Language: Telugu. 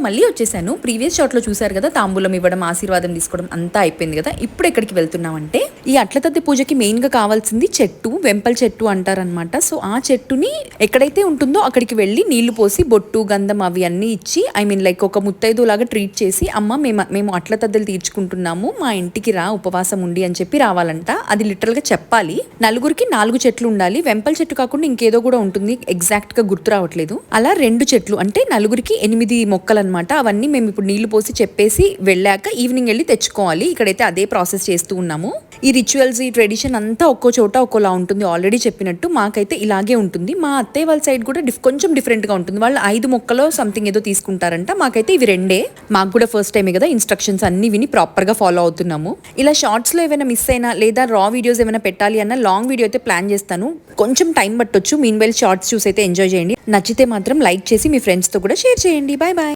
మళ్ళీ వచ్చేసాను. ప్రీవియస్ షాట్ లో చూసారు కదా, తాంబూలం ఇవ్వడం, ఆశీర్వాదం తీసుకోవడం అంతా అయిపోయింది కదా. ఇప్పుడు ఎక్కడికి వెళ్తున్నామంటే, ఈ అట్ల తద్ది పూజకి మెయిన్ గా కావాల్సింది చెట్టు, వెంపల్ చెట్టు అంటారనమాట. సో ఆ చెట్టుని ఎక్కడైతే ఉంటుందో అక్కడికి వెళ్ళి నీళ్లు పోసి బొట్టు, గంధం అవి అన్ని ఇచ్చి, ఐ మీన్ లైక్ ఒక ముత్తైదు లాగా ట్రీట్ చేసి, అమ్మ మేము అట్ల తద్దలు తీర్చుకుంటున్నాము, మా ఇంటికి రా ఉపవాసం ఉండి అని చెప్పి రావాలంట. అది లిటరల్ గా చెప్పాలి. నలుగురికి 4 చెట్లు ఉండాలి. వెంపల్ చెట్టు కాకుండా ఇంకేదో కూడా ఉంటుంది, ఎగ్జాక్ట్ గా గుర్తు రావట్లేదు. అలా 2 చెట్లు అంటే నలుగురికి 8 మొక్కలు అనమాట. అవన్నీ మేము ఇప్పుడు నీళ్లు పోసి చెప్పేసి వెళ్ళాక ఈవినింగ్ వెళ్ళి తెచ్చుకోవాలి. ఇక్కడైతే అదే ప్రాసెస్ చేస్తూ ఉన్నాము. ఈ రిచువల్స్, ఈ ట్రెడిషన్ అంతా ఒక్కో చోట ఒక్కోలా ఉంటుంది. ఆల్రెడీ చెప్పినట్టు మాకైతే ఇలాగే ఉంటుంది. మా అత్తయ్య వాళ్ళ సైడ్ కూడా కొంచెం డిఫరెంట్ గా ఉంటుంది. వాళ్ళు 5 మొక్కలో సంథింగ్ ఏదో తీసుకుంటారంట. మాకైతే ఇవి 2. మాకు కూడా ఫస్ట్ టైమే కదా, ఇన్స్ట్రక్షన్స్ అన్ని విని ప్రాపర్ గా ఫాలో అవుతున్నాము. ఇలా షార్ట్స్ లో ఏమైనా మిస్ అయినా లేదా రా వీడియోస్ ఏమైనా పెట్టాలి అన్న లాంగ్ వీడియో అయితే ప్లాన్ చేస్తాను. కొంచెం టైం పట్టొచ్చు. మీన్ వైల్ షార్ట్స్ చూసి అయితే ఎంజాయ్ చేయండి. నచ్చితే మాత్రం లైక్ చేసి మీ ఫ్రెండ్స్ తో కూడా షేర్ చేయండి. Bye bye.